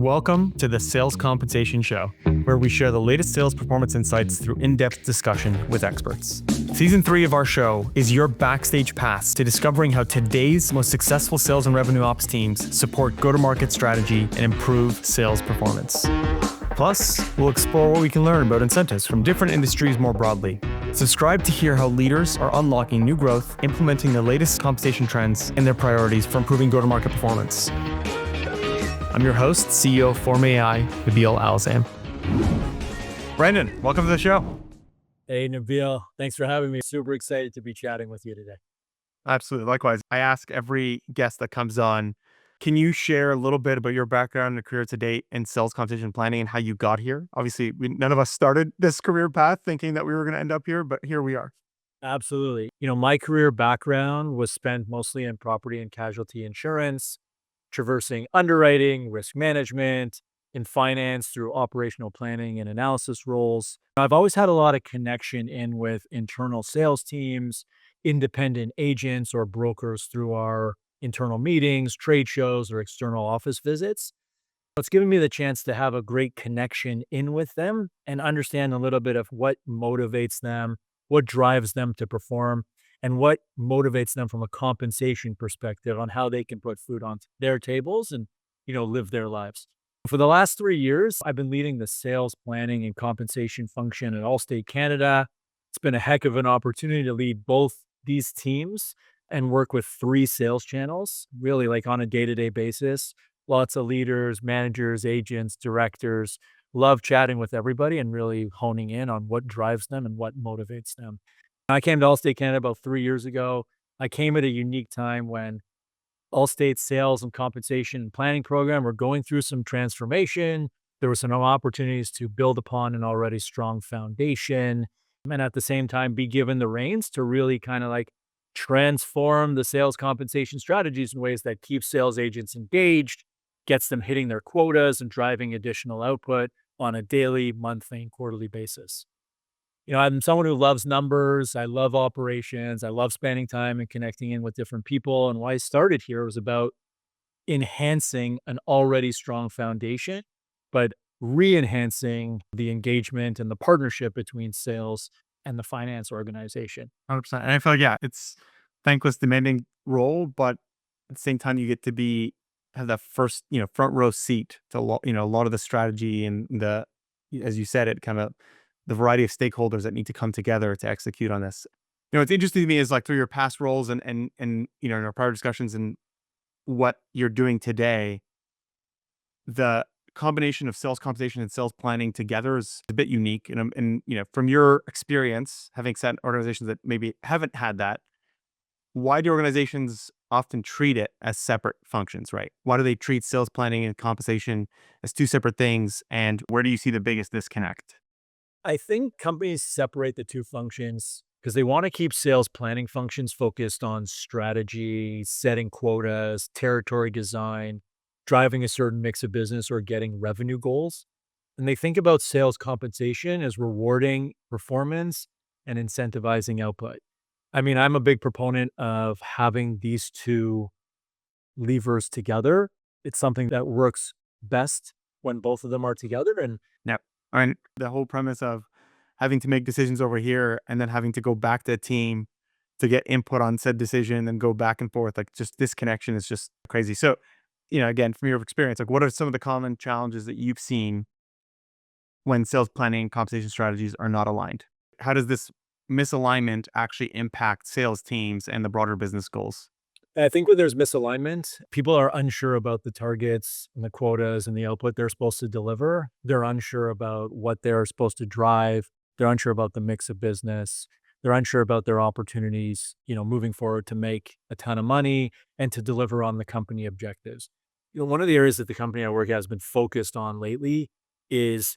Welcome to the Sales Compensation Show, where we share the latest sales performance insights through in-depth discussion with experts. Season 3 of our show is your backstage pass to discovering how today's most successful sales and revenue ops teams support go-to-market strategy and improve sales performance. Plus, we'll explore what we can learn about incentives from different industries more broadly. Subscribe to hear how leaders are unlocking new growth, implementing the latest compensation trends, and their priorities for improving go-to-market performance. I'm your host, CEO of Farb AI, Nabil Alzam. Brandon, welcome to the show. Hey, Nabil. Thanks for having me. Super excited to be chatting with you today. Absolutely. Likewise. I ask every guest that comes on, can you share a little bit about your background and career to date in sales compensation planning and how you got here? Obviously, none of us started this career path thinking that we were going to end up here, but here we are. Absolutely. My career background was spent mostly in property and casualty insurance, traversing underwriting, risk management, in finance through operational planning and analysis roles. I've always had a lot of connection in with internal sales teams, independent agents or brokers through our internal meetings, trade shows, or external office visits. It's given me the chance to have a great connection in with them and understand a little bit of what motivates them, what drives them to perform, and what motivates them from a compensation perspective on how they can put food on their tables and, live their lives. For the last 3 years, I've been leading the sales planning and compensation function at Allstate Canada. It's been a heck of an opportunity to lead both these teams and work with 3 sales channels, really like on a day-to-day basis. Lots of leaders, managers, agents, directors. Love chatting with everybody and really honing in on what drives them and what motivates them. I came to Allstate Canada about 3 years ago. I came at a unique time when Allstate's sales and compensation and planning program were going through some transformation. There were some opportunities to build upon an already strong foundation and at the same time be given the reins to really kind of like transform the sales compensation strategies in ways that keep sales agents engaged, gets them hitting their quotas and driving additional output on a daily, monthly, and quarterly basis. I'm someone who loves numbers. I love operations. I love spending time and connecting in with different people. And why I started here was about enhancing an already strong foundation, but re-enhancing the engagement and the partnership between sales and the finance organization. 100%. And I feel like, yeah, it's thankless, demanding role, but at the same time, you get to have that first, front row seat to, a lot of the strategy and as you said, it kind of the variety of stakeholders that need to come together to execute on this. What's interesting to me is like through your past roles and in our prior discussions and what you're doing today, the combination of sales compensation and sales planning together is a bit unique. And from your experience, having sat in organizations that maybe haven't had that, why do organizations often treat it as separate functions, right? Why do they treat sales planning and compensation as 2 separate things? And where do you see the biggest disconnect? I think companies separate the 2 functions because they want to keep sales planning functions focused on strategy, setting quotas, territory design, driving a certain mix of business or getting revenue goals. And they think about sales compensation as rewarding performance and incentivizing output. I mean, I'm a big proponent of having these 2 levers together. It's something that works best when both of them are together. And Yep. And the whole premise of having to make decisions over here and then having to go back to a team to get input on said decision and go back and forth, like just this connection is just crazy. So, again, from your experience, like what are some of the common challenges that you've seen when sales planning and compensation strategies are not aligned? How does this misalignment actually impact sales teams and the broader business goals? I think when there's misalignment, people are unsure about the targets and the quotas and the output they're supposed to deliver. They're unsure about what they're supposed to drive. They're unsure about the mix of business. They're unsure about their opportunities, moving forward to make a ton of money and to deliver on the company objectives. One of the areas that the company I work at has been focused on lately is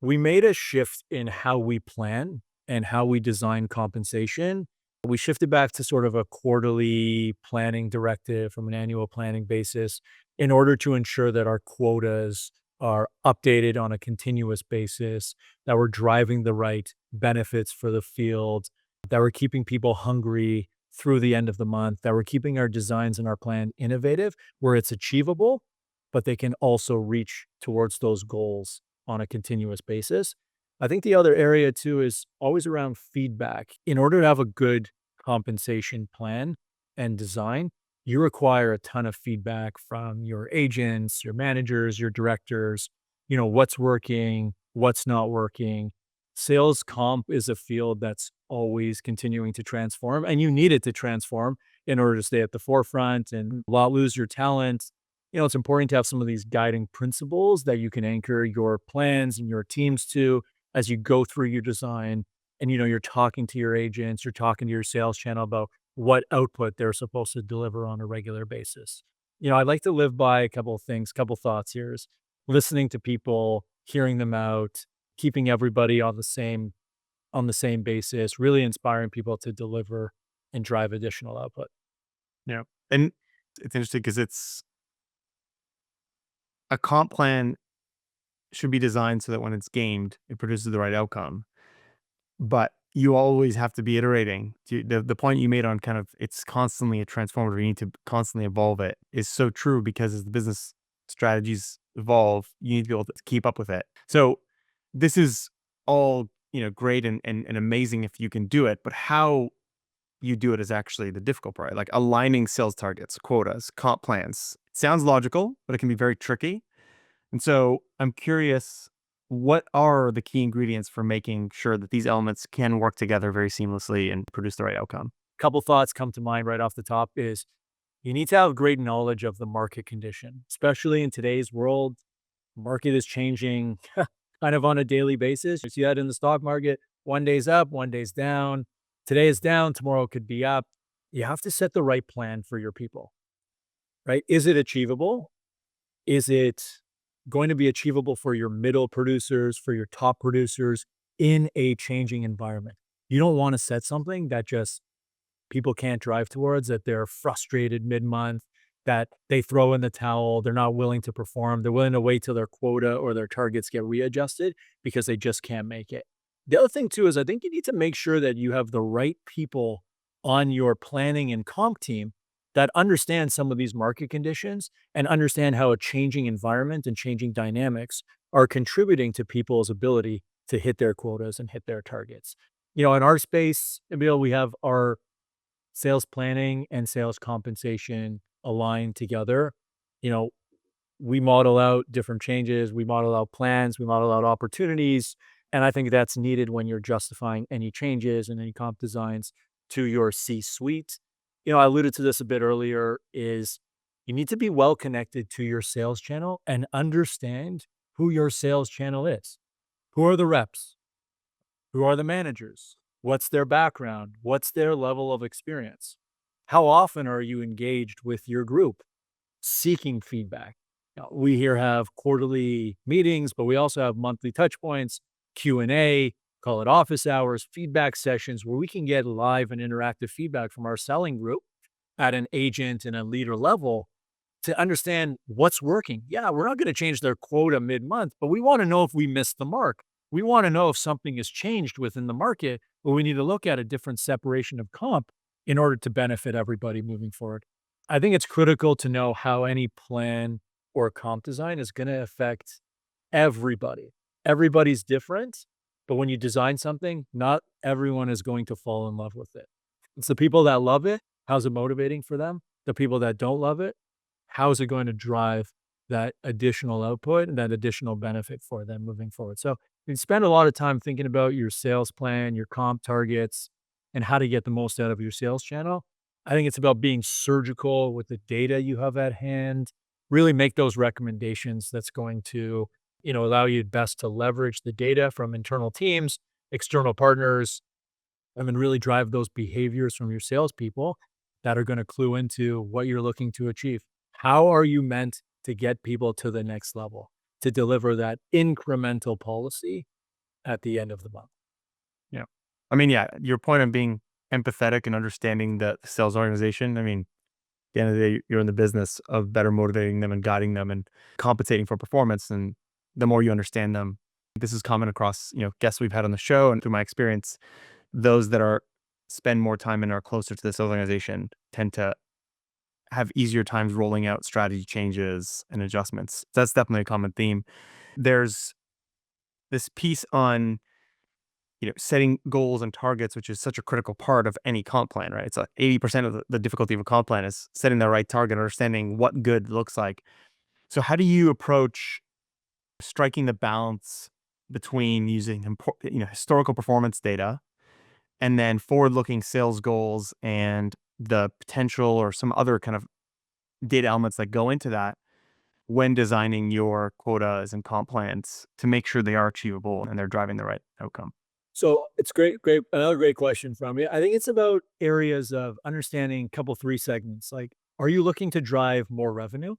we made a shift in how we plan and how we design compensation. We shifted back to sort of a quarterly planning directive from an annual planning basis in order to ensure that our quotas are updated on a continuous basis, that we're driving the right benefits for the field, that we're keeping people hungry through the end of the month, that we're keeping our designs and our plan innovative where it's achievable, but they can also reach towards those goals on a continuous basis. I think the other area too is always around feedback. In order to have a good compensation plan and design, you require a ton of feedback from your agents, your managers, your directors, what's working, what's not working. Sales comp is a field that's always continuing to transform, and you need it to transform in order to stay at the forefront and not lose your talent. It's important to have some of these guiding principles that you can anchor your plans and your teams to as you go through your design. And, you're talking to your agents, you're talking to your sales channel about what output they're supposed to deliver on a regular basis. I like to live by a couple of things, couple thoughts here is listening to people, hearing them out, keeping everybody on the same basis, really inspiring people to deliver and drive additional output. Yeah. And it's interesting because it's a comp plan should be designed so that when it's gamed, it produces the right outcome. But you always have to be iterating. The point you made on kind of it's constantly a transformative, you need to constantly evolve it is so true because as the business strategies evolve, you need to be able to keep up with it. So this is all, great and amazing if you can do it, but how you do it is actually the difficult part. Like aligning sales targets, quotas, comp plans. It sounds logical, but it can be very tricky. And so I'm curious, what are the key ingredients for making sure that these elements can work together very seamlessly and produce the right outcome? Couple thoughts come to mind right off the top is you need to have great knowledge of the market condition, especially in today's world. Market is changing kind of on a daily basis. You see that in the stock market. One day's up, one day's down. Today is down, tomorrow could be up. You have to set the right plan for your people, right? Is it achievable? Is it going to be achievable for your middle producers, for your top producers in a changing environment? You don't want to set something that just people can't drive towards, that they're frustrated mid-month, that they throw in the towel, they're not willing to perform, they're willing to wait till their quota or their targets get readjusted because they just can't make it. The other thing too is I think you need to make sure that you have the right people on your planning and comp team that understand some of these market conditions and understand how a changing environment and changing dynamics are contributing to people's ability to hit their quotas and hit their targets. In our space, Emil, we have our sales planning and sales compensation align together. You know, we model out different changes, we model out plans, we model out opportunities. And I think that's needed when you're justifying any changes and any comp designs to your C suite. I alluded to this a bit earlier is you need to be well connected to your sales channel and understand who your sales channel is. Who are the reps? Who are the managers? What's their background? What's their level of experience? How often are you engaged with your group seeking feedback? We here have quarterly meetings, but we also have monthly touch points, Q&A, call it office hours, feedback sessions where we can get live and interactive feedback from our selling group at an agent and a leader level to understand what's working. Yeah, we're not going to change their quota mid-month, but we want to know if we missed the mark. We want to know if something has changed within the market, or we need to look at a different separation of comp in order to benefit everybody moving forward. I think it's critical to know how any plan or comp design is going to affect everybody. Everybody's different, but when you design something, not everyone is going to fall in love with it. It's the people that love it. How's it motivating for them? The people that don't love it, how is it going to drive that additional output and that additional benefit for them moving forward? So you spend a lot of time thinking about your sales plan, your comp targets, and how to get the most out of your sales channel. I think it's about being surgical with the data you have at hand, really make those recommendations that's going to, allow you best to leverage the data from internal teams, external partners, and then really drive those behaviors from your salespeople that are going to clue into what you're looking to achieve. How are you meant to get people to the next level, to deliver that incremental policy at the end of the month? Yeah. I mean, yeah, your point on being empathetic and understanding the sales organization. I mean, at the end of the day, you're in the business of better motivating them and guiding them and compensating for performance. And the more you understand them, this is common across, guests we've had on the show. And through my experience, those that spend more time and are closer to this organization tend to have easier times rolling out strategy changes and adjustments. That's definitely a common theme. There's this piece on, setting goals and targets, which is such a critical part of any comp plan, right? It's like 80% of the difficulty of a comp plan is setting the right target, understanding what good looks like. So how do you approach striking the balance between using historical performance data and then forward-looking sales goals and the potential or some other kind of data elements that go into that when designing your quotas and comp plans to make sure they are achievable and they're driving the right outcome? So it's great. Another great question from you. I think it's about areas of understanding couple three segments. Like, are you looking to drive more revenue?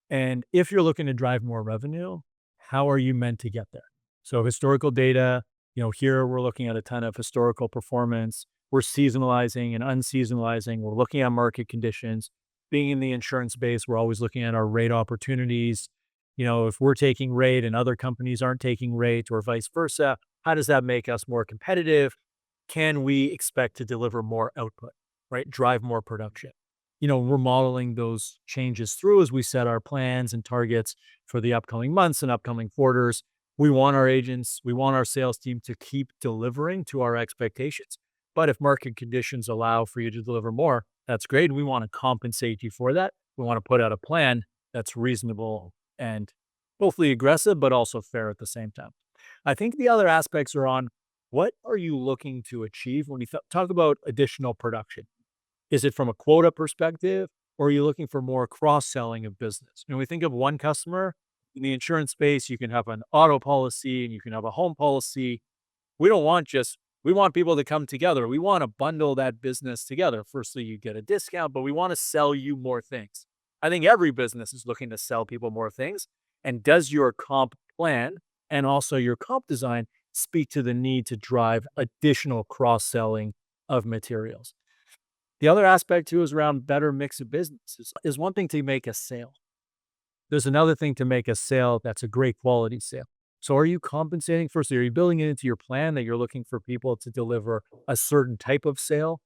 And if you're looking to drive more revenue, how are you meant to get there? So historical data, here we're looking at a ton of historical performance. We're seasonalizing and unseasonalizing. We're looking at market conditions. Being in the insurance space, we're always looking at our rate opportunities. If we're taking rate and other companies aren't taking rate or vice versa, how does that make us more competitive? Can we expect to deliver more output, right? Drive more production? We're modeling those changes through as we set our plans and targets for the upcoming months and upcoming quarters. We want our agents, we want our sales team to keep delivering to our expectations. But if market conditions allow for you to deliver more, that's great. We want to compensate you for that. We want to put out a plan that's reasonable and hopefully aggressive, but also fair at the same time. I think the other aspects are on what are you looking to achieve when you talk about additional production? Is it from a quota perspective, or are you looking for more cross-selling of business? When we think of one customer in the insurance space, you can have an auto policy and you can have a home policy. We don't want just we want people to come together. We want to bundle that business together. Firstly, you get a discount, but we want to sell you more things. I think every business is looking to sell people more things. And does your comp plan and also your comp design speak to the need to drive additional cross-selling of materials? The other aspect too is around better mix of business. Is one thing to make a sale. There's another thing to make a sale that's a great quality sale. So are you compensating firstly? Are you building it into your plan that you're looking for people to deliver a certain type of sale?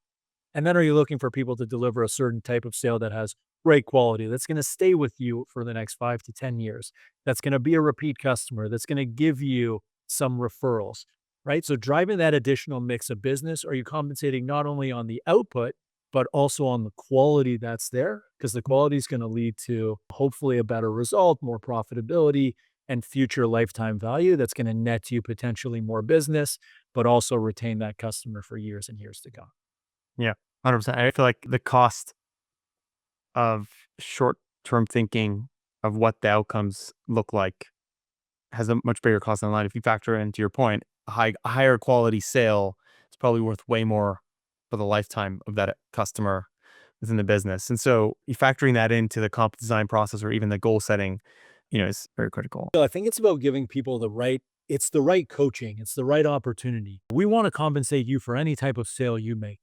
And then are you looking for people to deliver a certain type of sale that has great quality, that's going to stay with you for the next 5 to 10 years, that's going to be a repeat customer, that's going to give you some referrals, right? So driving that additional mix of business, are you compensating not only on the output, but also on the quality that's there? Because the quality is going to lead to hopefully a better result, more profitability, and future lifetime value that's going to net you potentially more business, but also retain that customer for years and years to come. Yeah, 100%. I feel like the cost of short-term thinking of what the outcomes look like has a much bigger cost than line. If you factor into your point, a higher quality sale is probably worth way more for the lifetime of that customer within the business. And so you factoring that into the comp design process or even the goal setting, is very critical. So I think it's about giving people it's the right coaching, it's the right opportunity. We want to compensate you for any type of sale you make,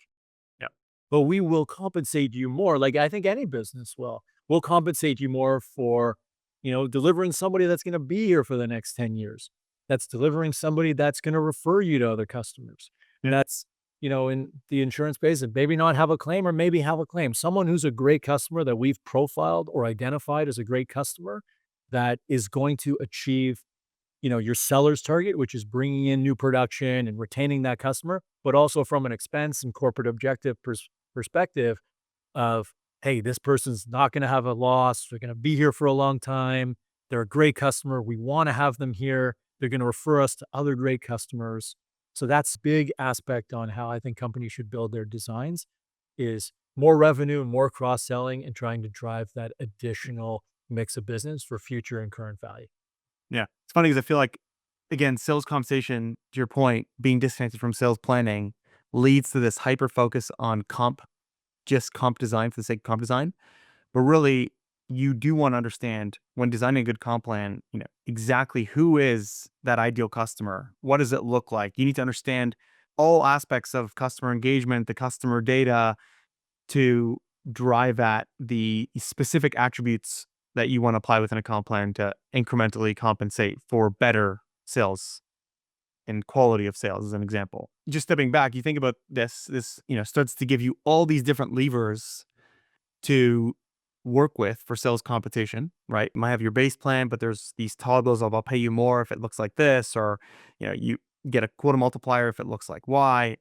Yeah. but we will compensate you more. Like I think any business will. We'll compensate you more for, delivering somebody that's going to be here for the next 10 years. That's delivering somebody that's going to refer you to other customers. And that's, in the insurance space, and maybe not have a claim or maybe have a claim. Someone who's a great customer that we've profiled or identified as a great customer that is going to achieve, your seller's target, which is bringing in new production and retaining that customer, but also from an expense and corporate objective perspective of, hey, this person's not going to have a loss. They're going to be here for a long time. They're a great customer. We want to have them here. They're going to refer us to other great customers. So that's a big aspect on how I think companies should build their designs is more revenue and more cross-selling and trying to drive that additional mix of business for future and current value. Yeah. It's funny because I feel like, again, sales compensation, to your point, being disconnected from sales planning leads to this hyper focus on just comp design for the sake of comp design. But really, you do want to understand when designing a good comp plan, exactly who is that ideal customer. What does it look like? You need to understand all aspects of customer engagement, the customer data to drive at the specific attributes that you want to apply within a comp plan to incrementally compensate for better sales and quality of sales as an example. Just stepping back, you think about this, starts to give you all these different levers to work with for sales competition, right? You might have your base plan, but there's these toggles of I'll pay you more if it looks like this, or you get a quota multiplier if it looks like Y.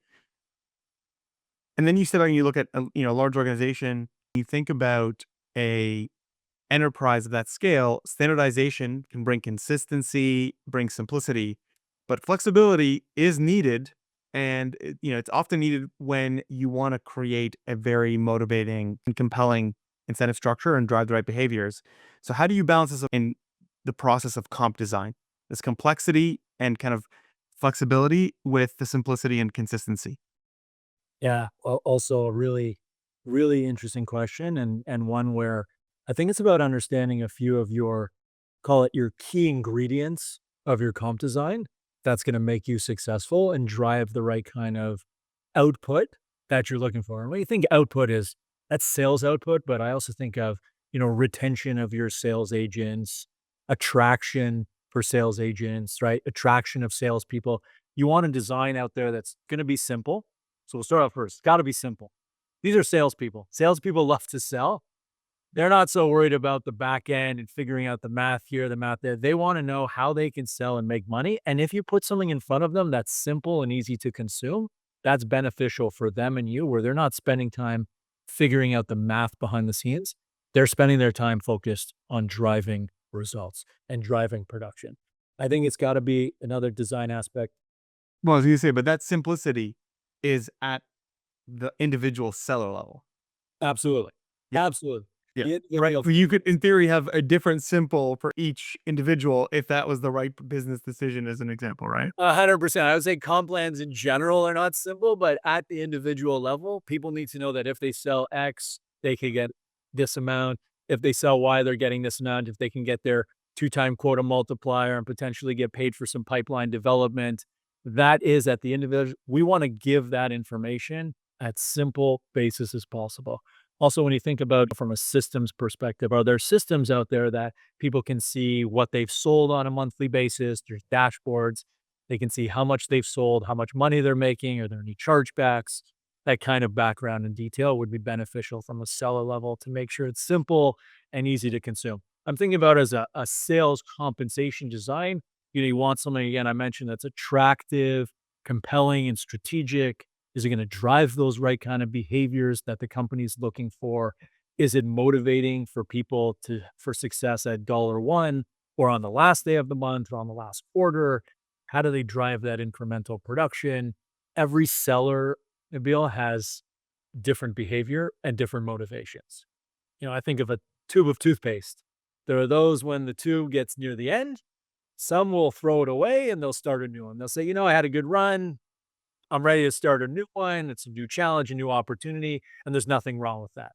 And then you sit back and you look at a large organization. You think about a enterprise of that scale. Standardization can bring consistency, bring simplicity, but flexibility is needed, and it's often needed when you want to create a very motivating and compelling incentive structure and drive the right behaviors. So how do you balance this in the process of comp design? This complexity and kind of flexibility with the simplicity and consistency. Yeah, also a really, really interesting question, and one where I think it's about understanding a few of your, call it your key ingredients of your comp design that's going to make you successful and drive the right kind of output that you're looking for. And when you think output is that's sales output, but I also think of, retention of your sales agents, attraction for sales agents, right? Attraction of salespeople. You want a design out there that's going to be simple. So we'll start off first. It's got to be simple. These are salespeople. Salespeople love to sell. They're not so worried about the back end and figuring out the math here, the math there. They want to know how they can sell and make money. And if you put something in front of them that's simple and easy to consume, that's beneficial for them and you, where they're not spending time figuring out the math behind the scenes. They're spending their time focused on driving results and driving production. I think it's got to be another design aspect. Well, I was gonna say, but that simplicity is at the individual seller level. Absolutely. Yeah. Absolutely. Yeah. You Right. nailed So you could, in theory, have a different symbol for each individual if that was the right business decision, as an example, right? 100%. I would say comp plans in general are not simple, but at the individual level, people need to know that if they sell X, they can get this amount. If they sell Y, they're getting this amount. If they can get their two-time quota multiplier and potentially get paid for some pipeline development, that is at the individual. We want to give that information at simple basis as possible. Also, when you think about from a systems perspective, are there systems out there that people can see what they've sold on a monthly basis? There's dashboards. They can see how much they've sold, how much money they're making. Are there any chargebacks? That kind of background and detail would be beneficial from a seller level to make sure it's simple and easy to consume. I'm thinking about as a sales compensation design. You want something, again, I mentioned that's attractive, compelling, and strategic. Is it going to drive those right kind of behaviors that the company's looking for? Is it motivating for people for success at dollar one or on the last day of the month or on the last quarter? How do they drive that incremental production? Every seller, Nabil, has different behavior and different motivations. I think of a tube of toothpaste. There are those when the tube gets near the end, some will throw it away and they'll start a new one. They'll say, I had a good run. I'm ready to start a new one. It's a new challenge, a new opportunity, and there's nothing wrong with that.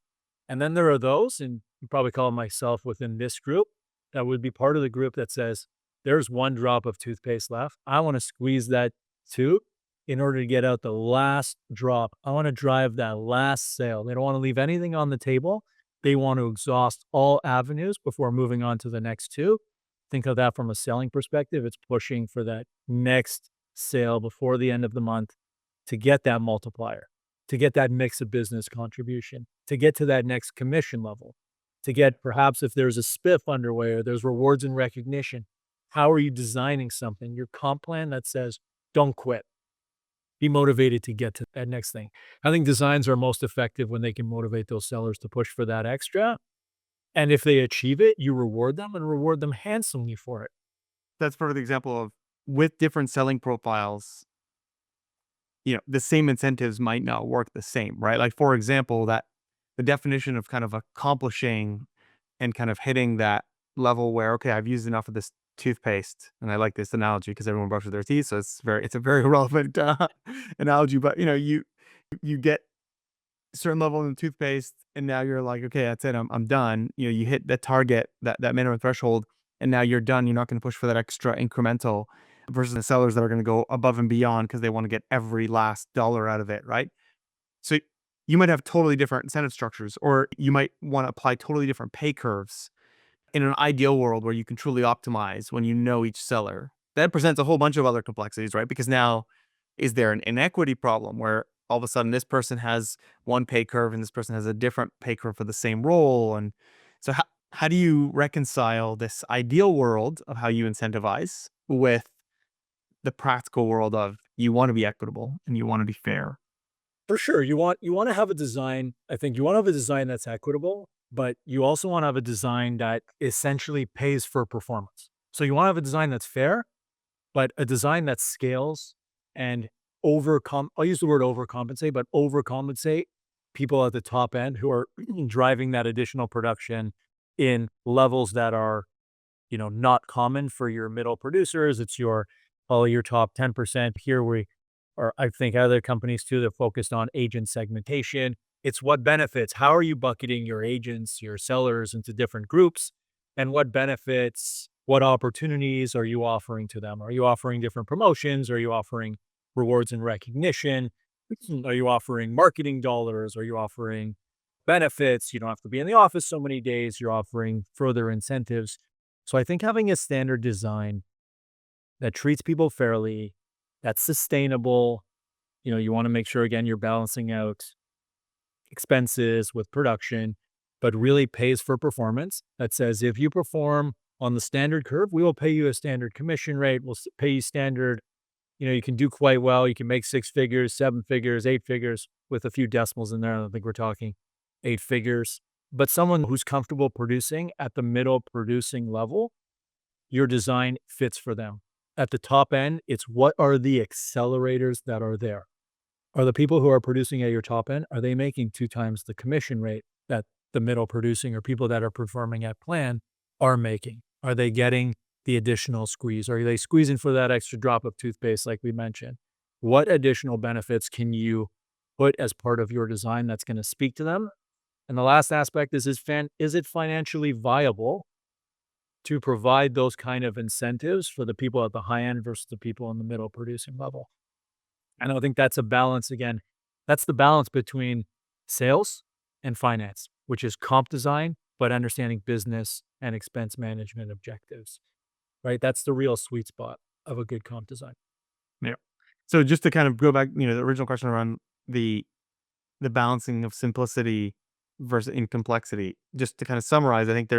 And then there are those, and you probably call myself within this group, that would be part of the group that says, there's one drop of toothpaste left. I want to squeeze that tube in order to get out the last drop. I want to drive that last sale. They don't want to leave anything on the table. They want to exhaust all avenues before moving on to the next two. Think of that from a selling perspective. It's pushing for that next sale before the end of the month to get that multiplier, to get that mix of business contribution, to get to that next commission level, to get perhaps if there's a spiff underway or there's rewards and recognition. How are you designing something, your comp plan that says, don't quit, be motivated to get to that next thing? I think designs are most effective when they can motivate those sellers to push for that extra. And if they achieve it, you reward them and reward them handsomely for it. That's part of the example of with different selling profiles, the same incentives might not work the same, right? Like, for example, that the definition of kind of accomplishing and kind of hitting that level where, okay, I've used enough of this toothpaste, and I like this analogy because everyone brushes their teeth, so it's a very relevant analogy. But you get a certain level of toothpaste, and now you're like, okay, that's it, I'm done. You hit the target, that minimum threshold, and now you're done. You're not going to push for that extra incremental versus the sellers that are going to go above and beyond because they want to get every last dollar out of it, right? So you might have totally different incentive structures, or you might want to apply totally different pay curves in an ideal world where you can truly optimize when you know each seller. That presents a whole bunch of other complexities, right? Because now, is there an inequity problem where all of a sudden this person has one pay curve and this person has a different pay curve for the same role. And so how do you reconcile this ideal world of how you incentivize with the practical world of you want to be equitable and you want to be fair? For sure, you want to have a design. I think you want to have a design that's equitable, but you also want to have a design that essentially pays for performance. So you want to have a design that's fair, but a design that scales and overcome. I'll use the word overcompensate, but overcompensate people at the top end who are driving that additional production in levels that are, not common for your middle producers. It's probably your top 10%. Here we or I think other companies too that focused on agent segmentation. It's what benefits. How are you bucketing your agents, your sellers into different groups? And what benefits, what opportunities are you offering to them? Are you offering different promotions? Are you offering rewards and recognition? Are you offering marketing dollars? Are you offering benefits? You don't have to be in the office so many days. You're offering further incentives. So I think having a standard design that treats people fairly, that's sustainable. You want to make sure, again, you're balancing out expenses with production, but really pays for performance. That says if you perform on the standard curve, we will pay you a standard commission rate. We'll pay you standard. You can do quite well. You can make 6 figures, 7 figures, 8 figures with a few decimals in there. I don't think we're talking 8 figures. But someone who's comfortable producing at the middle producing level, your design fits for them. At the top end, it's what are the accelerators that are there? Are the people who are producing at your top end, are they making 2 times the commission rate that the middle producing or people that are performing at plan are making? Are they getting the additional squeeze? Are they squeezing for that extra drop of toothpaste like we mentioned? What additional benefits can you put as part of your design that's going to speak to them? And the last aspect is it financially viable to provide those kind of incentives for the people at the high end versus the people in the middle producing level? And I think that's a balance again. That's the balance between sales and finance, which is comp design, but understanding business and expense management objectives, right? That's the real sweet spot of a good comp design. Yeah. So just to kind of go back, the original question around the balancing of simplicity versus in complexity. Just to kind of summarize, I think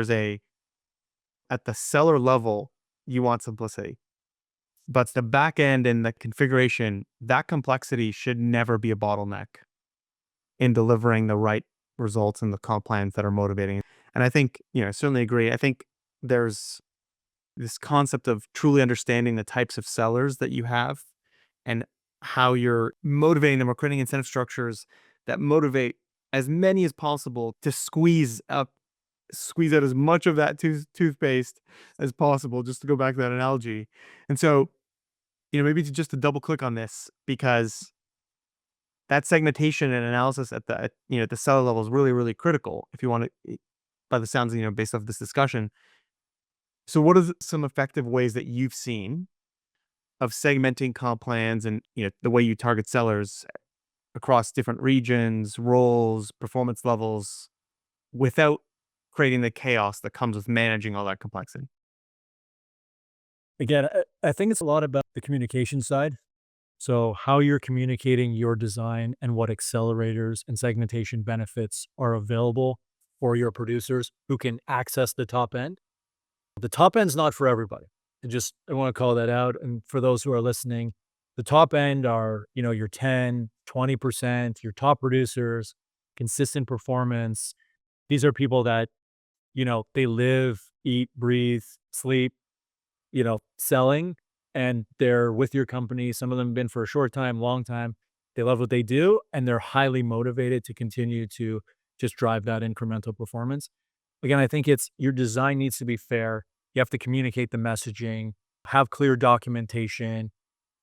at the seller level, you want simplicity. But the back end and the configuration, that complexity should never be a bottleneck in delivering the right results and the comp plans that are motivating. And I think, I certainly agree. I think there's this concept of truly understanding the types of sellers that you have and how you're motivating them or creating incentive structures that motivate as many as possible to squeeze out as much of that toothpaste as possible, just to go back to that analogy. And so, maybe to double click on this, because that segmentation and analysis at the seller level is really, really critical if you want to, by the sounds, based off this discussion. So what are some effective ways that you've seen of segmenting comp plans and, the way you target sellers across different regions, roles, performance levels without creating the chaos that comes with managing all that complexity? Again, I think it's a lot about the communication side. So, how you're communicating your design and what accelerators and segmentation benefits are available for your producers who can access the top end. The top end's not for everybody. I want to call that out. And for those who are listening, the top end are, your 10, 20%, your top producers, consistent performance. These are people that, they live, eat, breathe, sleep, selling, and they're with your company. Some of them have been for a short time, long time. They love what they do, and they're highly motivated to continue to just drive that incremental performance. Again, I think it's your design needs to be fair. You have to communicate the messaging, have clear documentation,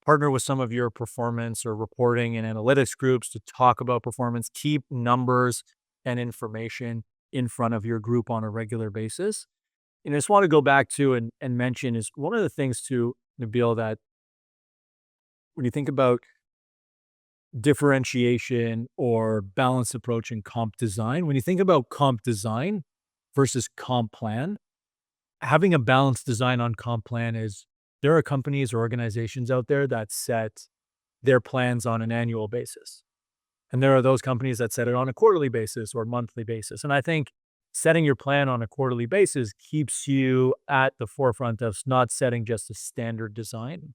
partner with some of your performance or reporting and analytics groups to talk about performance, keep numbers and information in front of your group on a regular basis. And I just want to go back to and mention is one of the things to Nabil that when you think about differentiation or balanced approach in comp design, when you think about comp design versus comp plan, having a balanced design on comp plan is there are companies or organizations out there that set their plans on an annual basis. And there are those companies that set it on a quarterly basis or monthly basis. And I think setting your plan on a quarterly basis keeps you at the forefront of not setting just a standard design,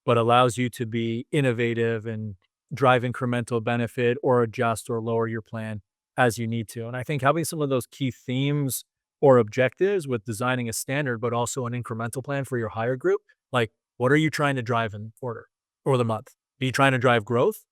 but allows you to be innovative and drive incremental benefit or adjust or lower your plan as you need to. And I think having some of those key themes or objectives with designing a standard, but also an incremental plan for your hire group, like what are you trying to drive in the quarter or the month? Are you trying to drive growth,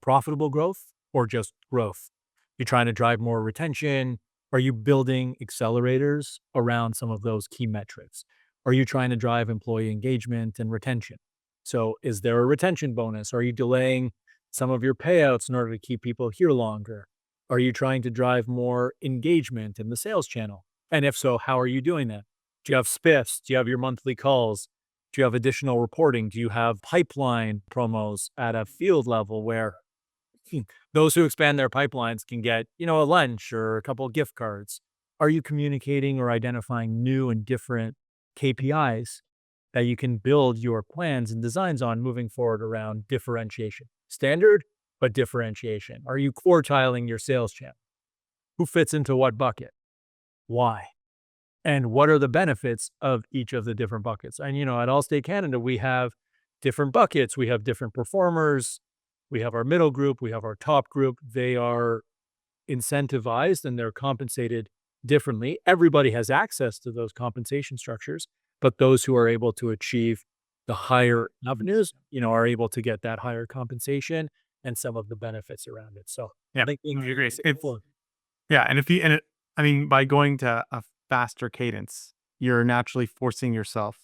profitable growth, or just growth? You're trying to drive more retention? Are you building accelerators around some of those key metrics? Are you trying to drive employee engagement and retention? So is there a retention bonus? Are you delaying some of your payouts in order to keep people here longer? Are you trying to drive more engagement in the sales channel? And if so, how are you doing that? Do you have spiffs? Do you have your monthly calls? Do you have additional reporting? Do you have pipeline promos at a field level where those who expand their pipelines can get, a lunch or a couple of gift cards? Are you communicating or identifying new and different KPIs that you can build your plans and designs on moving forward around differentiation? Standard, but differentiation. Are you quartiling your sales channel? Who fits into what bucket? Why? And what are the benefits of each of the different buckets? And, at Allstate Canada, we have different buckets. We have different performers. We have our middle group. We have our top group. They are incentivized and they're compensated differently. Everybody has access to those compensation structures, but those who are able to achieve the higher avenues, are able to get that higher compensation and some of the benefits around it. So Yeah, I think I being agree. mindful. Yeah, and if you and it, I mean, by going to a faster cadence, you're naturally forcing yourself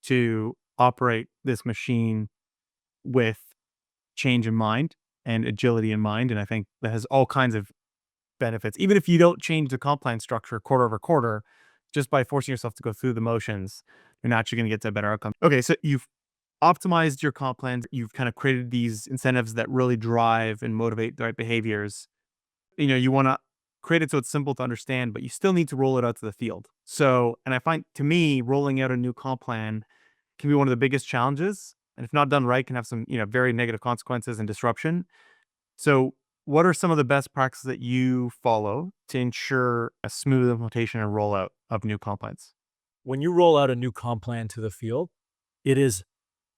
to operate this machine with change in mind and agility in mind, and I think that has all kinds of benefits. Even if you don't change the comp plan structure quarter over quarter, just by forcing yourself to go through the motions, you're naturally going to get to a better outcome. Okay, so you've optimized your comp plans. You've kind of created these incentives that really drive and motivate the right behaviors. You want to create it so it's simple to understand, but you still need to roll it out to the field. So, and I find to me, rolling out a new comp plan can be one of the biggest challenges. And if not done right, can have some, very negative consequences and disruption. So, what are some of the best practices that you follow to ensure a smooth implementation and rollout of new comp plans? When you roll out a new comp plan to the field, it is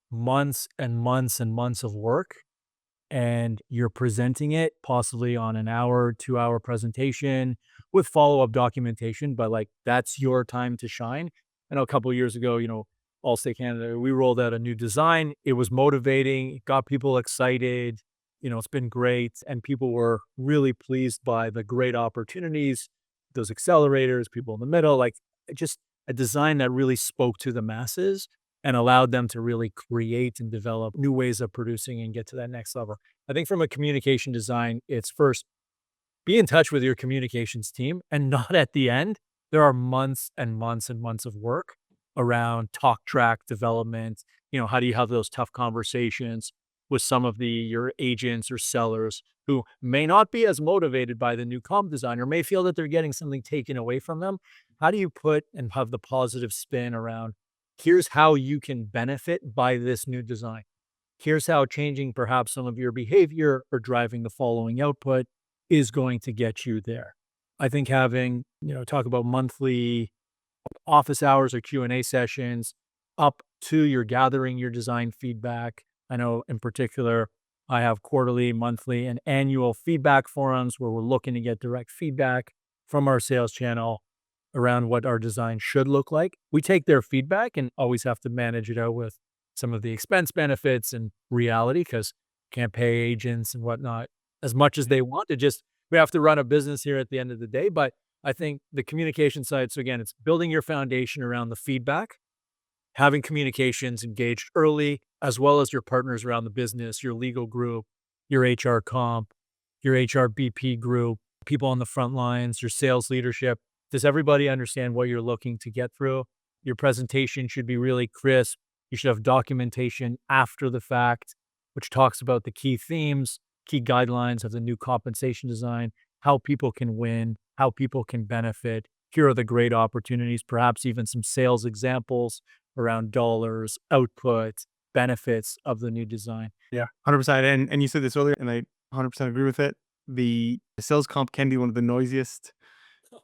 months and months and months of work, and you're presenting it possibly on an hour, 2-hour presentation with follow-up documentation, but like that's your time to shine. I know a couple of years ago, Allstate Canada, we rolled out a new design. It was motivating, it got people excited. It's been great. And people were really pleased by the great opportunities, those accelerators, people in the middle, like just a design that really spoke to the masses and allowed them to really create and develop new ways of producing and get to that next level. I think from a communication design, it's first be in touch with your communications team and not at the end. There are months and months and months of work around talk track development. How do you have those tough conversations with some of your agents or sellers who may not be as motivated by the new comp design or may feel that they're getting something taken away from them? How do you put and have the positive spin around here's how you can benefit by this new design? Here's how changing perhaps some of your behavior or driving the following output is going to get you there. I think having, talk about monthly office hours or Q&A sessions up to your gathering your design feedback. I know in particular, I have quarterly, monthly, and annual feedback forums where we're looking to get direct feedback from our sales channel around what our design should look like. We take their feedback and always have to manage it out with some of the expense benefits and reality because can't pay agents and whatnot as much as they want to just, we have to run a business here at the end of the day. But I think the communication side, so again, it's building your foundation around the feedback, having communications engaged early, as well as your partners around the business, your legal group, your HR comp, your HR BP group, people on the front lines, your sales leadership. Does everybody understand what you're looking to get through? Your presentation should be really crisp. You should have documentation after the fact, which talks about the key themes, key guidelines of the new compensation design, how people can win, how people can benefit. Here are the great opportunities, perhaps even some sales examples around dollars, output, benefits of the new design. Yeah, 100%. And you said this earlier, and I 100% agree with it. The sales comp can be one of the noisiest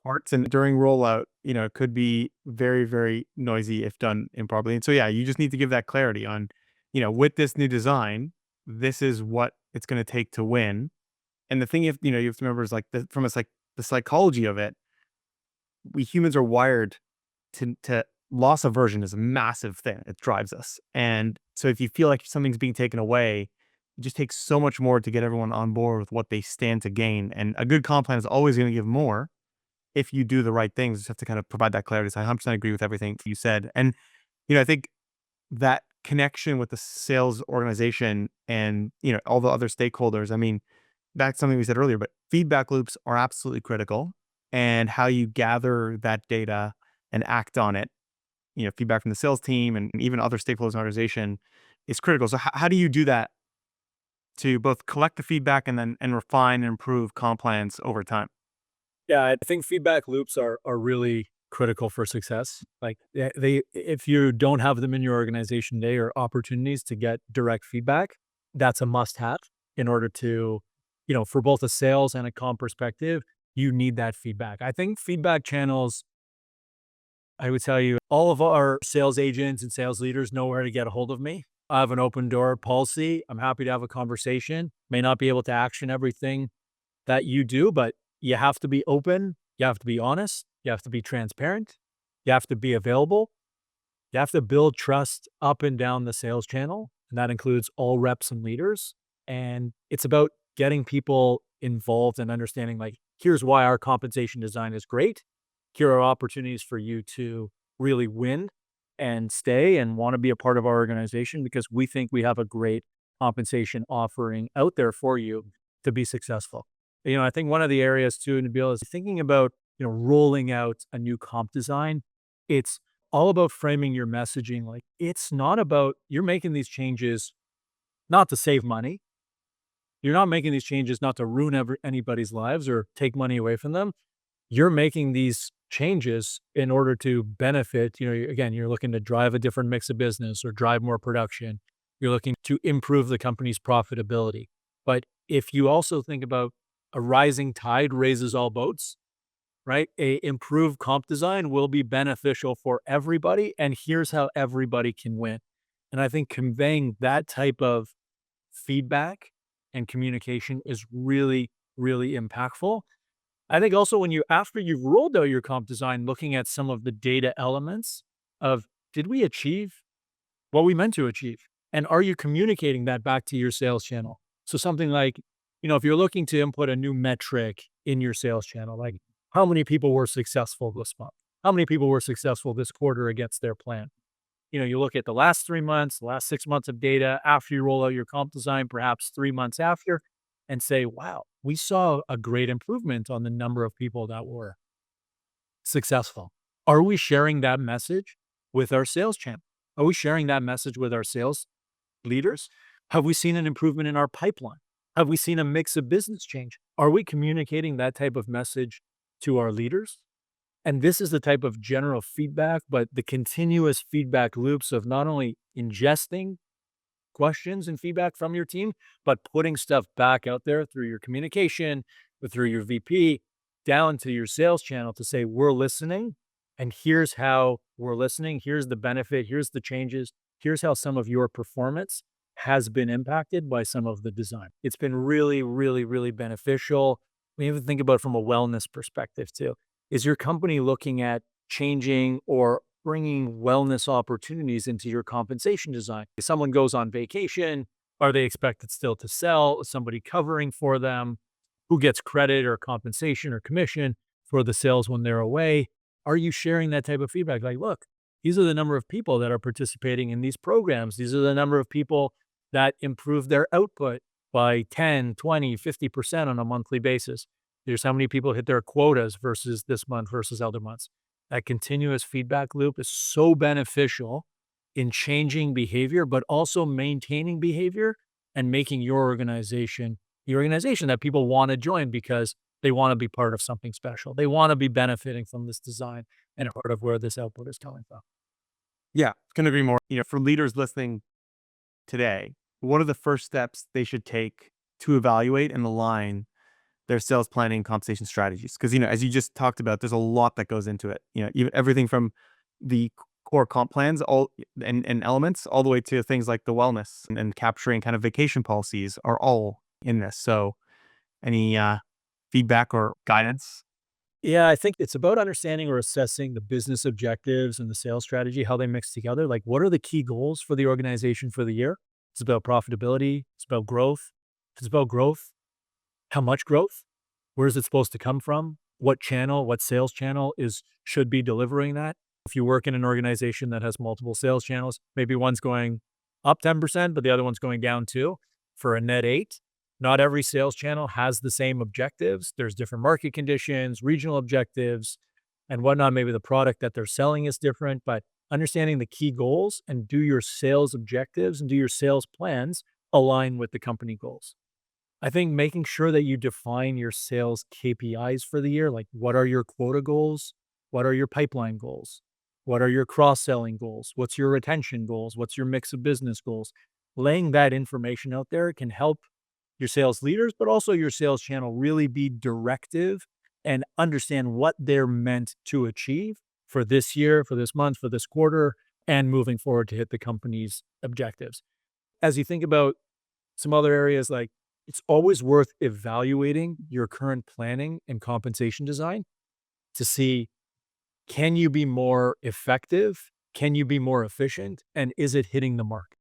parts, and during rollout, it could be very, very noisy if done improperly. And so, yeah, you just need to give that clarity on, with this new design, this is what it's going to take to win. And the thing you have to remember is like from the psychology of it, we humans are wired to loss aversion is a massive thing. It drives us. And so if you feel like something's being taken away, it just takes so much more to get everyone on board with what they stand to gain. And a good comp plan is always going to give more if you do the right things. You just have to kind of provide that clarity. So I 100% agree with everything you said. And, I think that connection with the sales organization and, all the other stakeholders, I mean, that's something we said earlier, but feedback loops are absolutely critical. And how you gather that data and act on it, feedback from the sales team and even other stakeholders in the organization is critical. So how do you do that to both collect the feedback and then refine and improve comp plans over time? Yeah, I think feedback loops are really critical for success. Like they if you don't have them in your organization today or opportunities to get direct feedback, that's a must have in order to, for both a sales and a comp perspective, you need that feedback. I think feedback channels, I would tell you, all of our sales agents and sales leaders know where to get a hold of me. I have an open door policy. I'm happy to have a conversation. May not be able to action everything that you do, but you have to be open. You have to be honest. You have to be transparent. You have to be available. You have to build trust up and down the sales channel. And that includes all reps and leaders. And it's about getting people involved and understanding, like, here's why our compensation design is great. Here are opportunities for you to really win and stay and want to be a part of our organization because we think we have a great compensation offering out there for you to be successful. I think one of the areas too, Nabil, is thinking about, rolling out a new comp design. It's all about framing your messaging. Like, it's not about you're making these changes not to save money. You're not making these changes not to ruin anybody's lives or take money away from them. You're making these changes in order to benefit, again, you're looking to drive a different mix of business or drive more production. You're looking to improve the company's profitability. But if you also think about a rising tide raises all boats, right? A improved comp design will be beneficial for everybody. And here's how everybody can win. And I think conveying that type of feedback and communication is really, really impactful. I think also when after you've rolled out your comp design, looking at some of the data elements of, did we achieve what we meant to achieve? And are you communicating that back to your sales channel? So something like, if you're looking to input a new metric in your sales channel, like how many people were successful this month? How many people were successful this quarter against their plan? You look at the last 3 months, the last 6 months of data after you roll out your comp design, perhaps 3 months after, and say, wow, we saw a great improvement on the number of people that were successful. Are we sharing that message with our sales channel? Are we sharing that message with our sales leaders? Have we seen an improvement in our pipeline? Have we seen a mix of business change? Are we communicating that type of message to our leaders? And this is the type of general feedback, but the continuous feedback loops of not only ingesting questions and feedback from your team, but putting stuff back out there through your communication, or through your VP, down to your sales channel to say, we're listening. And here's how we're listening. Here's the benefit. Here's the changes. Here's how some of your performance has been impacted by some of the design. It's been really, really, really beneficial. We even think about it from a wellness perspective too. Is your company looking at changing or bringing wellness opportunities into your compensation design? If someone goes on vacation, are they expected still to sell? Is somebody covering for them? Who gets credit or compensation or commission for the sales when they're away? Are you sharing that type of feedback? Like, look, these are the number of people that are participating in these programs. These are the number of people that improve their output by 10, 20, 50% on a monthly basis. Here's how many people hit their quotas versus this month versus other months. That continuous feedback loop is so beneficial in changing behavior, but also maintaining behavior and making your organization the organization that people want to join because they want to be part of something special. They want to be benefiting from this design and part of where this output is coming from. Yeah, couldn't agree more. For leaders listening today, what are the first steps they should take to evaluate and align their sales planning and compensation strategies. Because, as you just talked about, there's a lot that goes into it. Even everything from the core comp plans all and elements all the way to things like the wellness and capturing kind of vacation policies are all in this. So any feedback or guidance? Yeah, I think it's about understanding or assessing the business objectives and the sales strategy, how they mix together. Like, what are the key goals for the organization for the year? It's about profitability. It's about growth. If it's about growth, how much growth? Where is it supposed to come from? What channel, what sales channel should be delivering that? If you work in an organization that has multiple sales channels, maybe one's going up 10%, but the other one's going down 2 for a net 8. Not every sales channel has the same objectives. There's different market conditions, regional objectives, and whatnot. Maybe the product that they're selling is different, but understanding the key goals and do your sales objectives and do your sales plans align with the company goals. I think making sure that you define your sales KPIs for the year, like what are your quota goals? What are your pipeline goals? What are your cross-selling goals? What's your retention goals? What's your mix of business goals? Laying that information out there can help your sales leaders, but also your sales channel really be directive and understand what they're meant to achieve for this year, for this month, for this quarter, and moving forward to hit the company's objectives. As you think about some other areas, like it's always worth evaluating your current planning and compensation design to see, can you be more effective? Can you be more efficient? And is it hitting the mark?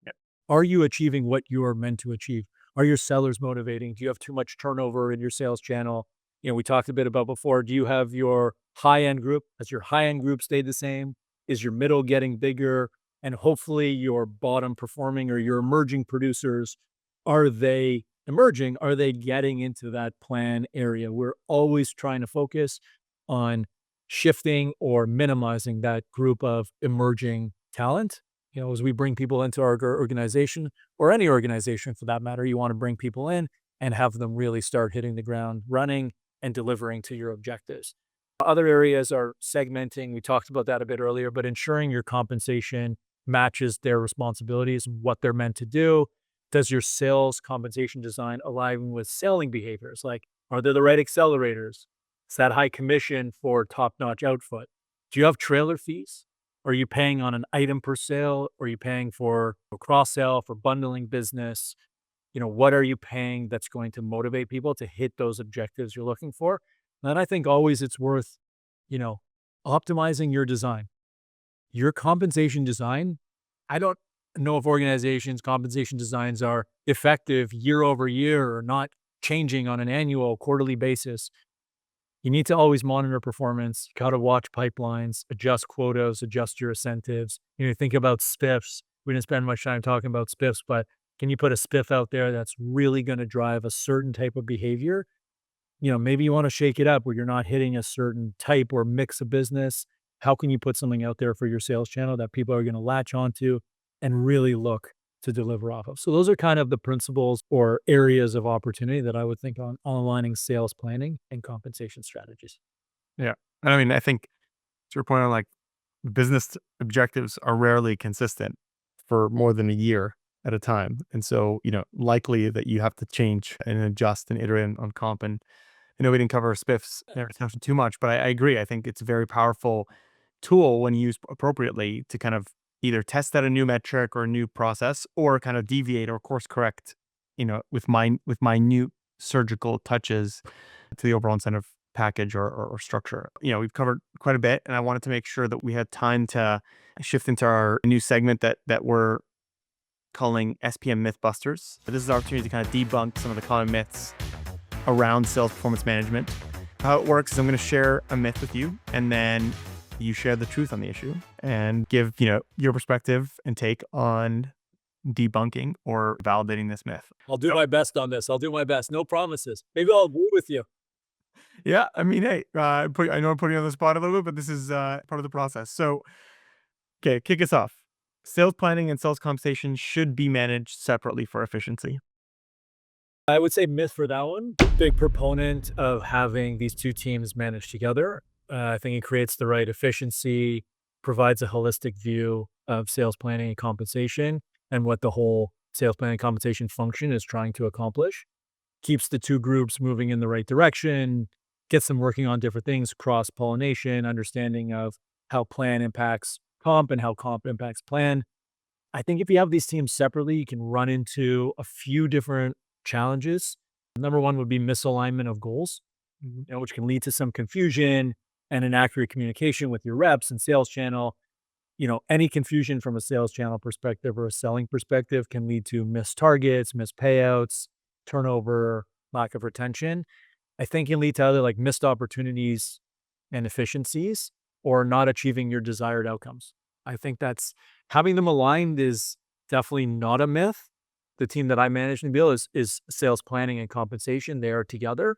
Yep. Are you achieving what you are meant to achieve? Are your sellers motivating? Do you have too much turnover in your sales channel? We talked a bit about before. Do you have your high-end group? Has your high-end group stayed the same? Is your middle getting bigger? And hopefully your bottom performing or your emerging producers, are they emerging? Are they getting into that plan area? We're always trying to focus on shifting or minimizing that group of emerging talent. As we bring people into our organization or any organization for that matter, you want to bring people in and have them really start hitting the ground running and delivering to your objectives. Other areas are segmenting. We talked about that a bit earlier, but ensuring your compensation matches their responsibilities, what they're meant to do. Does your sales compensation design align with selling behaviors? Like, are there the right accelerators? Is that high commission for top-notch output? Do you have trailer fees? Are you paying on an item per sale? Are you paying for a cross-sell, for bundling business? What are you paying that's going to motivate people to hit those objectives you're looking for? And I think always it's worth, you know, optimizing your design. Your compensation design, I don't know if organizations' compensation designs are effective year over year or not changing on an annual, quarterly basis. You need to always monitor performance. You got to watch pipelines, adjust quotas, adjust your incentives. Think about spiffs. We didn't spend much time talking about spiffs, but can you put a spiff out there that's really going to drive a certain type of behavior? Maybe you want to shake it up where you're not hitting a certain type or mix of business. How can you put something out there for your sales channel that people are going to latch onto and really look to deliver off of? So those are kind of the principles or areas of opportunity that I would think on aligning sales planning and compensation strategies. Yeah. And I mean, I think to your point on like business objectives are rarely consistent for more than a year at a time. And so, likely that you have to change and adjust and iterate on comp. And I know we didn't cover spiffs too much, but I agree. I think it's a very powerful tool when used appropriately to kind of either test out a new metric or a new process or kind of deviate or course correct, with minute surgical touches to the overall incentive package or structure. We've covered quite a bit and I wanted to make sure that we had time to shift into our new segment that we're calling SPM Mythbusters. This is our opportunity to kind of debunk some of the common myths around sales performance management. How it works is I'm going to share a myth with you and then you share the truth on the issue and give, your perspective and take on debunking or validating this myth. I'll do my best on this. I'll do my best. No promises. Maybe I'll agree with you. Yeah, I mean, hey, I know I'm putting you on the spot a little bit, but this is part of the process. So, okay, kick us off. Sales planning and sales compensation should be managed separately for efficiency. I would say myth for that one. Big proponent of having these two teams managed together. I think it creates the right efficiency, provides a holistic view of sales planning and compensation and what the whole sales planning compensation function is trying to accomplish, keeps the two groups moving in the right direction, gets them working on different things, cross pollination, understanding of how plan impacts comp and how comp impacts plan. I think if you have these teams separately, you can run into a few different challenges. Number one would be misalignment of goals, which can lead to some confusion and inaccurate communication with your reps and sales channel. Any confusion from a sales channel perspective or a selling perspective can lead to missed targets, missed payouts, turnover, lack of retention. I think can lead to other like missed opportunities and efficiencies or not achieving your desired outcomes. I think that's having them aligned is definitely not a myth. The team that I manage in Bill is sales planning and compensation. They are together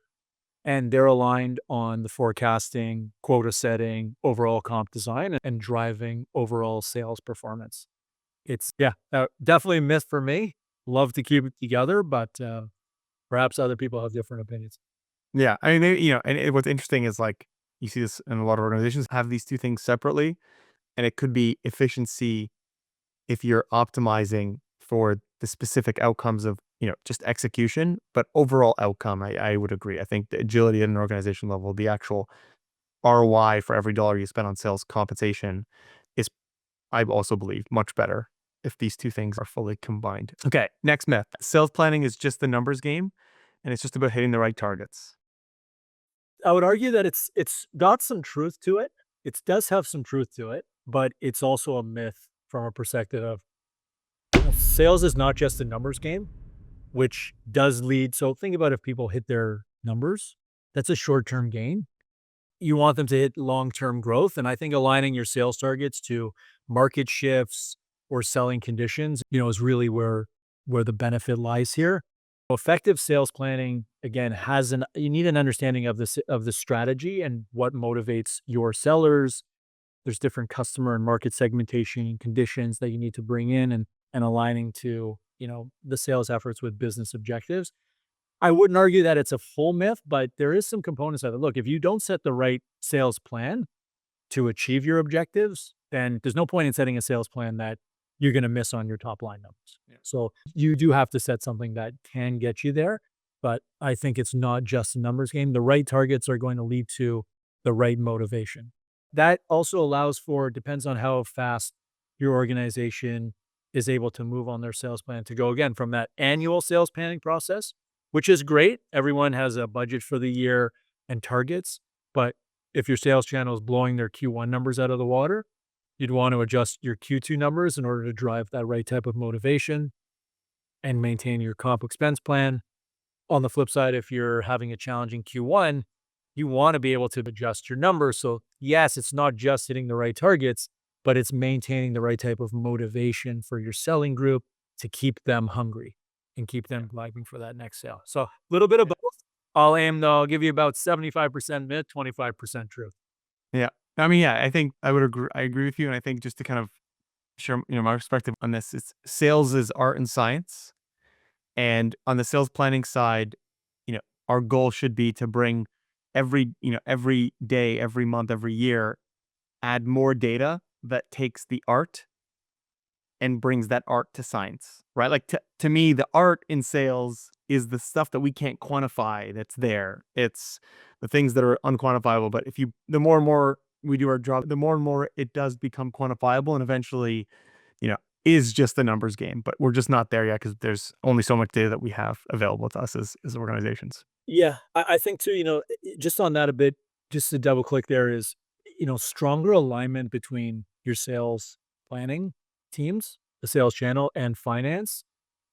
and they're aligned on the forecasting, quota setting, overall comp design, and driving overall sales performance. It's definitely a myth for me. Love to keep it together, but perhaps other people have different opinions. Yeah, I mean, what's interesting is like you see this in a lot of organizations have these two things separately, and it could be efficiency if you're optimizing for the specific outcomes of just execution, but overall outcome, I would agree. I think the agility at an organization level, the actual ROI for every dollar you spend on sales compensation is, I also believe, much better if these two things are fully combined. Okay, next myth: sales planning is just the numbers game, and it's just about hitting the right targets. I would argue that it's got some truth to it. It does have some truth to it, but it's also a myth from a perspective of sales is not just a numbers game, which does lead. So think about if people hit their numbers, that's a short-term gain. You want them to hit long-term growth. And I think aligning your sales targets to market shifts or selling conditions, is really where the benefit lies here. Effective sales planning, again, you need an understanding of the strategy and what motivates your sellers. There's different customer and market segmentation conditions that you need to bring in and aligning to, the sales efforts with business objectives. I wouldn't argue that it's a full myth, but there is some components of it. Look, if you don't set the right sales plan to achieve your objectives, then there's no point in setting a sales plan that you're going to miss on your top line numbers. Yeah. So you do have to set something that can get you there. But I think it's not just a numbers game. The right targets are going to lead to the right motivation. That also allows for, depends on how fast your organization is able to move on their sales plan to go again from that annual sales planning process, which is great. Everyone has a budget for the year and targets. But if your sales channel is blowing their Q1 numbers out of the water, you'd want to adjust your Q2 numbers in order to drive that right type of motivation and maintain your comp expense plan. On the flip side, if you're having a challenging Q1, you want to be able to adjust your numbers. So yes, it's not just hitting the right targets, but it's maintaining the right type of motivation for your selling group to keep them hungry and keep them lagging for that next sale. So a little bit of both. I'll give you about 75% myth, 25% truth. Yeah, I mean, yeah, I think I would agree. I agree with you, and I think just to kind of share, my perspective on this is sales is art and science, and on the sales planning side, our goal should be to bring every day, every month, every year, add more data that takes the art and brings that art to science, right? Like to me, the art in sales is the stuff that we can't quantify that's there. It's the things that are unquantifiable. But the more and more we do our job, the more and more it does become quantifiable and eventually, is just the numbers game. But we're just not there yet because there's only so much data that we have available to us as organizations. Yeah, I think too, just on that a bit, just to double click there is, stronger alignment between your sales planning teams, the sales channel and finance.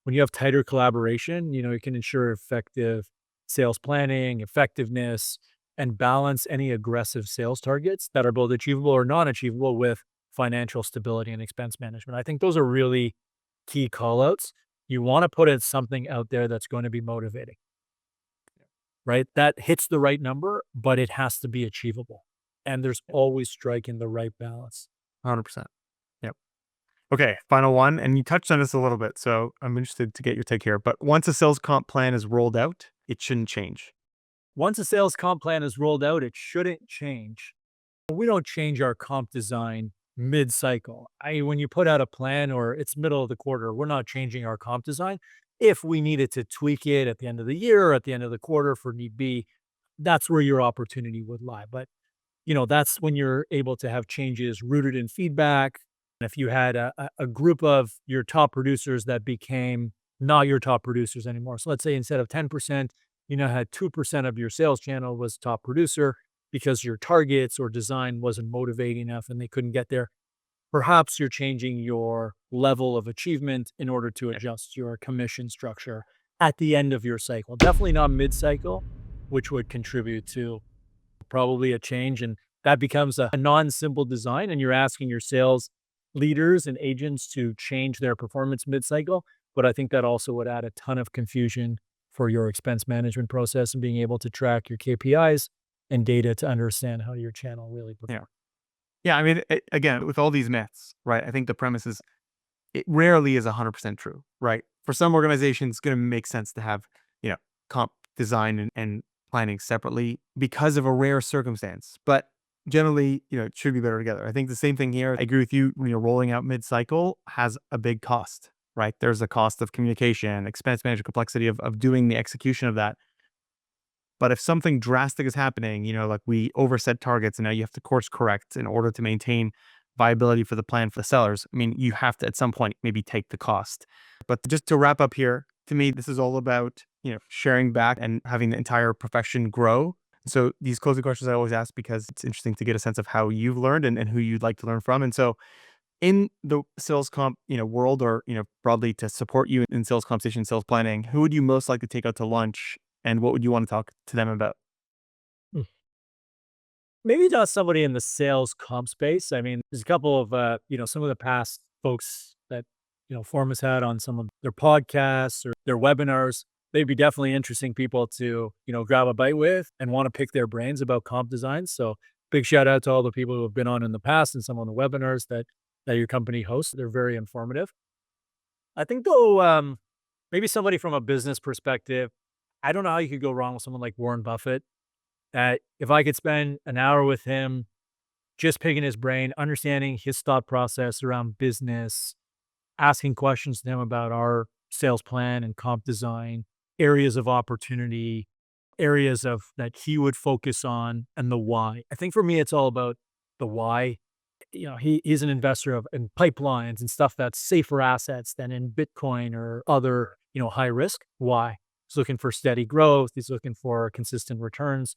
When you have tighter collaboration, you can ensure effective sales planning, effectiveness, and balance any aggressive sales targets that are both achievable or non-achievable with financial stability and expense management. I think those are really key call outs. You want to put in something out there that's going to be motivating, right? That hits the right number, but it has to be achievable. And there's always striking the right balance. 100%. Yep. Okay, final one, and you touched on this a little bit, so I'm interested to get your take here. But once a sales comp plan is rolled out, it shouldn't change. Once a sales comp plan is rolled out, it shouldn't change. We don't change our comp design mid-cycle. When you put out a plan or it's middle of the quarter, we're not changing our comp design. If we needed to tweak it at the end of the year or at the end of the quarter for need be, that's where your opportunity would lie. But that's when you're able to have changes rooted in feedback. And if you had a group of your top producers that became not your top producers anymore. So let's say instead of 10%, you now had 2% of your sales channel was top producer because your targets or design wasn't motivating enough and they couldn't get there. Perhaps you're changing your level of achievement in order to adjust your commission structure at the end of your cycle. Definitely not mid-cycle, which would contribute to probably a change. And that becomes a non-simple design. And you're asking your sales leaders and agents to change their performance mid-cycle. But I think that also would add a ton of confusion for your expense management process and being able to track your KPIs and data to understand how your channel really Yeah. performs. Yeah. I mean, again, with all these myths, right? I think the premise is it rarely is 100% true, right? For some organizations, it's going to make sense to have, you know, comp design and planning separately because of a rare circumstance. But generally, it should be better together. I think the same thing here. I agree with you. When you're rolling out mid-cycle has a big cost, right? There's a cost of communication, expense management, complexity of doing the execution of that. But if something drastic is happening, like we overset targets and now you have to course correct in order to maintain viability for the plan for the sellers, I mean, you have to at some point maybe take the cost. But just to wrap up here, to me, this is all about, sharing back and having the entire profession grow. So these closing questions I always ask because it's interesting to get a sense of how you've learned and who you'd like to learn from. And so in the sales comp, world or, broadly to support you in sales compensation, sales planning, who would you most like to take out to lunch and what would you want to talk to them about? Mm. Maybe not somebody in the sales comp space. I mean, there's a couple of, some of the past folks that, Forum has had on some of their podcasts or their webinars. They'd be definitely interesting people to, grab a bite with and want to pick their brains about comp design. So big shout out to all the people who have been on in the past and some of the webinars that your company hosts. They're very informative. I think though, maybe somebody from a business perspective, I don't know how you could go wrong with someone like Warren Buffett. That if I could spend an hour with him, just picking his brain, understanding his thought process around business, asking questions to him about our sales plan and comp design, areas of opportunity, areas of that he would focus on, and the why. I think for me, it's all about the why. He's an investor in pipelines and stuff that's safer assets than in Bitcoin or other, high risk. Why? He's looking for steady growth. He's looking for consistent returns.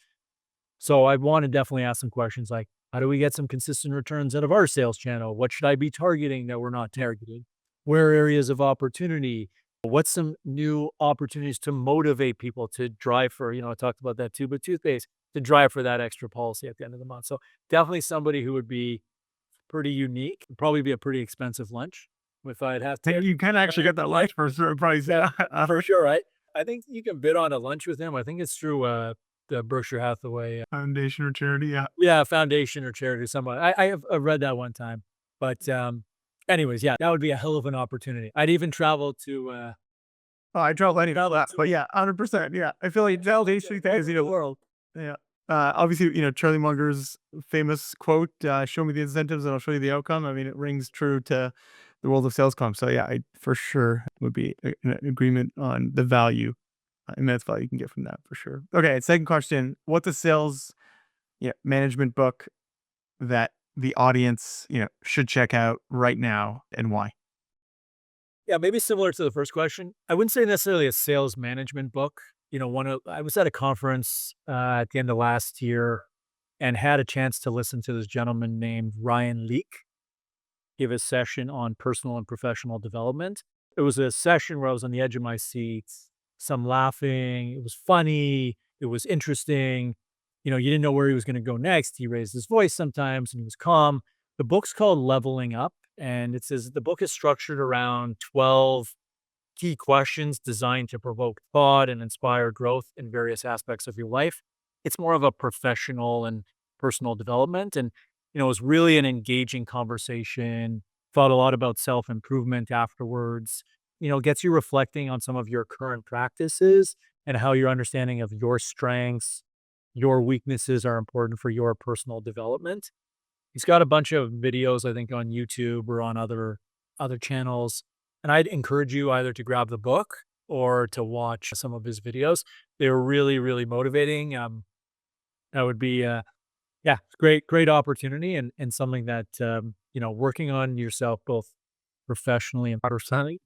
So I want to definitely ask some questions like, how do we get some consistent returns out of our sales channel? What should I be targeting that we're not targeting? Where are areas of opportunity? What's some new opportunities to motivate people to drive for, I talked about that tube of toothpaste, to drive for that extra policy at the end of the month. So definitely somebody who would be pretty unique, probably be a pretty expensive lunch if I'd have Hey, to. you kind of actually got that life for sure, probably. Yeah, for sure, right? I think you can bid on a lunch with him. I think it's through the Berkshire Hathaway Foundation or charity. Yeah. yeah, foundation or charity, somebody. I have I've read that one time. But, anyways, yeah, that would be a hell of an opportunity. I'd even travel to, Oh, I dropped Lenny for travel that, to but yeah, 100%. Yeah. I feel like validation things, the world. yeah. Obviously, Charlie Munger's famous quote, show me the incentives and I'll show you the outcome. I mean, it rings true to the world of sales comp. So yeah, I for sure would be in agreement on the value, immense value you can get from that for sure. Okay. Second question. What's a sales management book that the audience, should check out right now and why? Yeah, maybe similar to the first question. I wouldn't say necessarily a sales management book. I was at a conference, at the end of last year and had a chance to listen to this gentleman named Ryan Leake give a session on personal and professional development. It was a session where I was on the edge of my seat, some laughing. It was funny. It was interesting. You didn't know where he was going to go next. He raised his voice sometimes and he was calm. The book's called Leveling Up, and it says the book is structured around 12 key questions designed to provoke thought and inspire growth in various aspects of your life. It's more of a professional and personal development. And, it was really an engaging conversation. Thought a lot about self improvement afterwards. Gets you reflecting on some of your current practices and how your understanding of your strengths, your weaknesses are important for your personal development. He's got a bunch of videos, I think, on YouTube or on other channels. And I'd encourage you either to grab the book or to watch some of his videos. They were really, really motivating. That would be yeah, great opportunity and something that working on yourself both professionally and personally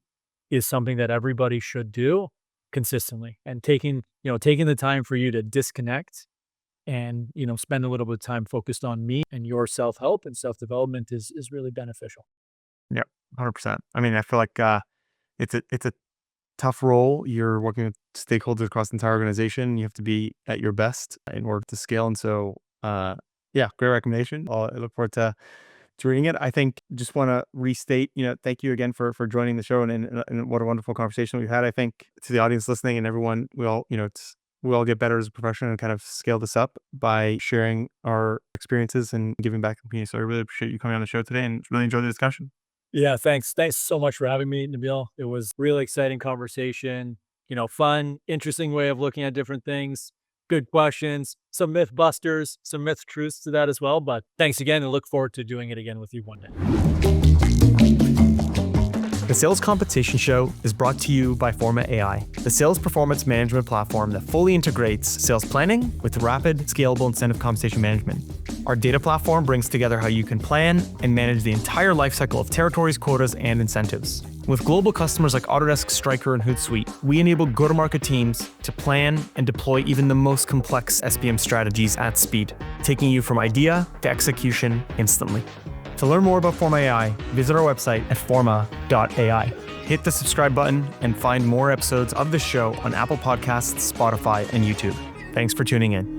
is something that everybody should do consistently. And taking the time for you to disconnect and spend a little bit of time focused on me and your self-help and self-development is really beneficial. Yep, 100%. I mean, I feel like it's a tough role. You're working with stakeholders across the entire organization. You have to be at your best in order to scale. And so, yeah, great recommendation. I look forward to reading it. I think just want to restate, thank you again for joining the show and what a wonderful conversation we've had. I think to the audience listening and everyone, we all get better as a profession and kind of scale this up by sharing our experiences and giving back to the community. So I really appreciate you coming on the show today and really enjoyed the discussion. Yeah, thanks. Thanks so much for having me, Nabil. It was really exciting conversation, fun, interesting way of looking at different things. Good questions, some myth busters, some myth truths to that as well. But thanks again and look forward to doing it again with you one day. The Sales Competition Show is brought to you by Forma AI, the sales performance management platform that fully integrates sales planning with rapid, scalable incentive compensation management. Our data platform brings together how you can plan and manage the entire lifecycle of territories, quotas, and incentives. With global customers like Autodesk, Stryker, and Hootsuite, we enable go-to-market teams to plan and deploy even the most complex SPM strategies at speed, taking you from idea to execution instantly. To learn more about Forma AI, visit our website at forma.ai. Hit the subscribe button and find more episodes of the show on Apple Podcasts, Spotify, and YouTube. Thanks for tuning in.